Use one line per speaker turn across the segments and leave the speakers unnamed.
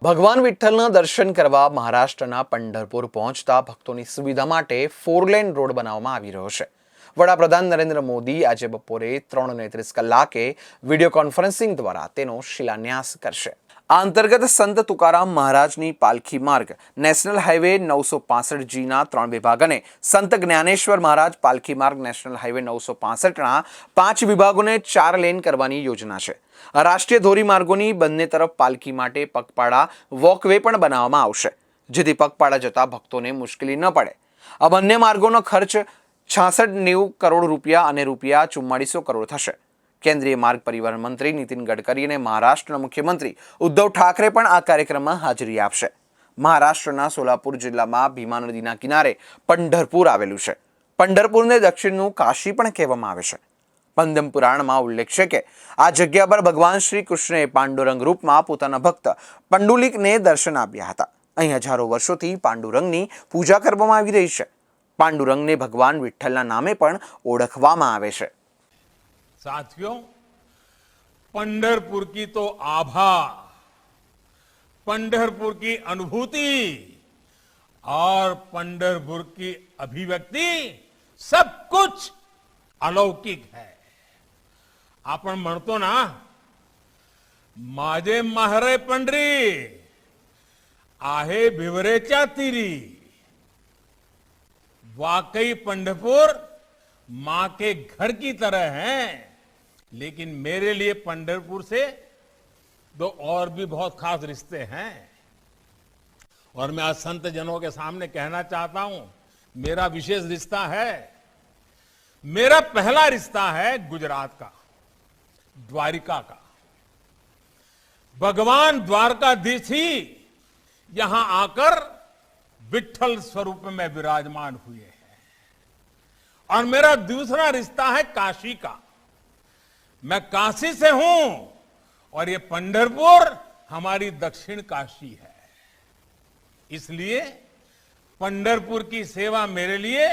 ભગવાન વિઠ્ઠલના દર્શન કરવા મહારાષ્ટ્રના પંઢરપુર પહોંચતા ભક્તોની સુવિધા માટે 4 લેન રોડ બનાવવામાં આવી રહ્યો છે। વડાપ્રધાન નરેન્દ્ર મોદી આજે બપોરે 3:30 કલાકે વિડીયો કોન્ફરન્સિંગ દ્વારા તેનો શિલાન્યાસ કરશે। આ અંતર્ગત સંત તુકારામ મહારાજની પાલખી માર્ગ, નેશનલ હાઈવે 965Gના 3 વિભાગ અને સંત જ્ઞાનેશ્વર મહારાજ પાલખી માર્ગ નેશનલ હાઈવે 965ના 5 વિભાગોને 4 લેન કરવાની યોજના છે। રાષ્ટ્રીય ધોરીમાર્ગોની બંને તરફ પાલખી માટે પગપાળા વોકવે પણ બનાવવામાં આવશે, જેથી પગપાળા જતા ભક્તોને મુશ્કેલી ન પડે। આ બંને માર્ગોનો ખર્ચ 66-90 કરોડ રૂપિયા અને રૂપિયા 4400 કરોડ થશે। કેન્દ્રીય માર્ગ પરિવહન મંત્રી નીતિન ગડકરી અને મહારાષ્ટ્રના મુખ્યમંત્રી ઉદ્ધવ ઠાકરે પણ આ કાર્યક્રમમાં હાજરી આપશે। મહારાષ્ટ્રના સોલાપુર જિલ્લામાં ભીમા નદીના કિનારે પંઢરપુર આવેલું છે। પંઢરપુરને દક્ષિણનું કાશી પણ કહેવામાં આવે છે। પદ્મ પુરાણમાં ઉલ્લેખ છે કે આ જગ્યા પર ભગવાન શ્રી કૃષ્ણએ પાંડુરંગ રૂપમાં પોતાના ભક્ત પંડુલિકને દર્શન આપ્યા હતા। અહીં હજારો વર્ષોથી પાંડુરંગની પૂજા કરવામાં આવી રહી છે। પાંડુરંગને ભગવાન વિઠ્ઠલના નામે પણ ઓળખવામાં આવે છે।
साथियों, पंढरपुर की तो आभा, पंढरपुर की अनुभूति और पंढरपुर की अभिव्यक्ति सब कुछ अलौकिक है। आपण म्हणतो ना, माझे माहरे पंढरी आहे भिवरेच्या तीरी। वाकई पंढरपुर मां के घर की तरह है, लेकिन मेरे लिए पंढरपुर से दो और भी बहुत खास रिश्ते हैं। और मैं आज संत जनों के सामने कहना चाहता हूं, मेरा विशेष रिश्ता है। मेरा पहला रिश्ता है गुजरात का, द्वारिका का। भगवान द्वारकाधीश ही यहां आकर विठ्ठल स्वरूप में विराजमान हुए हैं। और मेरा दूसरा रिश्ता है काशी का। मैं काशी से हूं और ये पंढरपुर हमारी दक्षिण काशी है। इसलिए पंढरपुर की सेवा मेरे लिए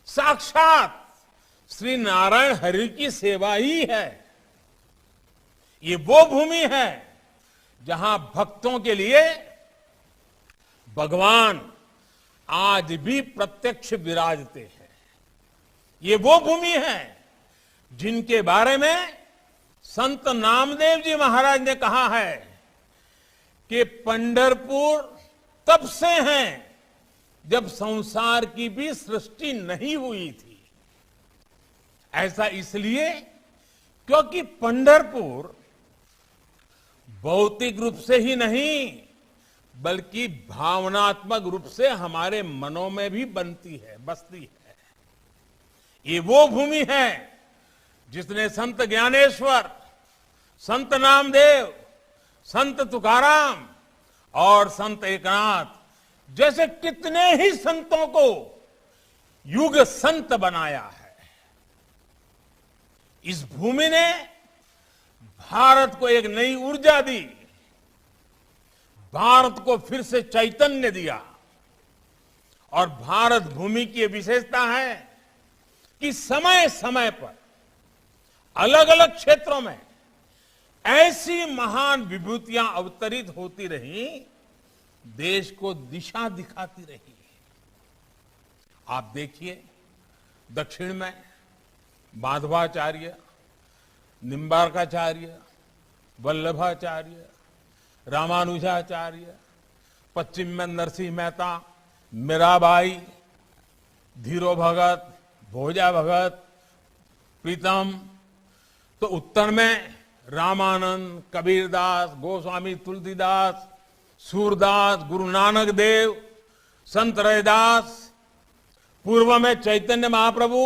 साक्षात श्री नारायण हरि की सेवा ही है। ये वो भूमि है जहां भक्तों के लिए भगवान आज भी प्रत्यक्ष विराजते हैं। ये वो भूमि है जिनके बारे में संत नामदेव जी महाराज ने कहा है कि पंढरपुर तब से हैं जब संसार की भी सृष्टि नहीं हुई थी। ऐसा इसलिए क्योंकि पंढरपुर भौतिक रूप से ही नहीं, बल्कि भावनात्मक रूप से हमारे मनों में भी बसती है। ये वो भूमि है जिसने संत ज्ञानेश्वर, संत नामदेव, संत तुकाराम और संत एकनाथ जैसे कितने ही संतों को युग संत बनाया है। इस भूमि ने भारत को एक नई ऊर्जा दी, भारत को फिर से चैतन्य दिया। और भारत भूमि की विशेषता है कि समय समय पर अलग अलग क्षेत्रों में ऐसी महान विभूतियां अवतरित होती रही, देश को दिशा दिखाती रही। आप देखिए, दक्षिण में माधवाचार्य, निम्बार्काचार्य, वल्लभाचार्य, रामानुजाचार्य, पश्चिम में नरसिंह मेहता, मीराबाई, धीरो भगत, भोजा भगत, प्रीतम। तो उत्तर में रामानंद, कबीरदास, गोस्वामी तुलसीदास, सूरदास, गुरु नानक देव, संत रैदास। पूर्व में चैतन्य महाप्रभु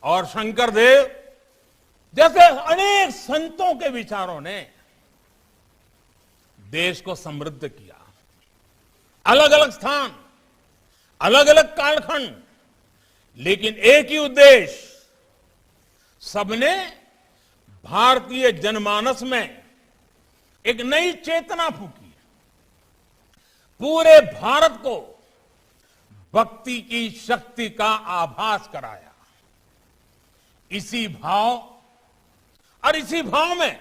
और शंकर देव जैसे अनेक संतों के विचारों ने देश को समृद्ध किया। अलग अलग स्थान, अलग अलग कालखंड, लेकिन एक ही उद्देश्य। सबने भारतीय जनमानस में एक नई चेतना फूकी, पूरे भारत को भक्ति की शक्ति का आभास कराया। इसी भाव और इसी भाव में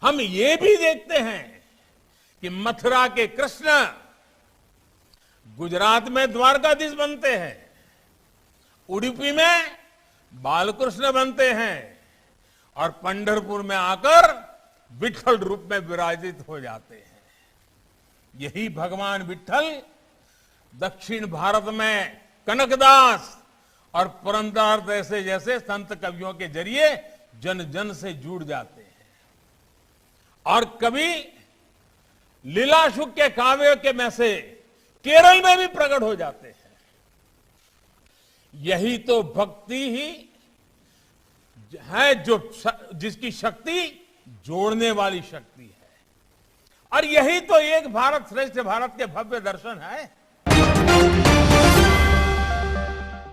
हम ये भी देखते हैं कि मथुरा के कृष्ण गुजरात में द्वारकाधीश बनते हैं, उडुपी में बालकृष्ण बनते हैं और पंढरपुर में आकर विठल रूप में विराजित हो जाते हैं। यही भगवान विठल दक्षिण भारत में कनकदास और पुरंदरदास जैसे संत कवियों के जरिए जन जन से जुड़ जाते हैं और कभी लीलाशुक के काव्य के में से केरल में भी प्रकट हो जाते हैं। यही तो भक्ति ही है जो जिसकी शक्ति जोड़ने वाली शक्ति है और यही तो एक भारत श्रेष्ठ भारत के भव्य दर्शन है।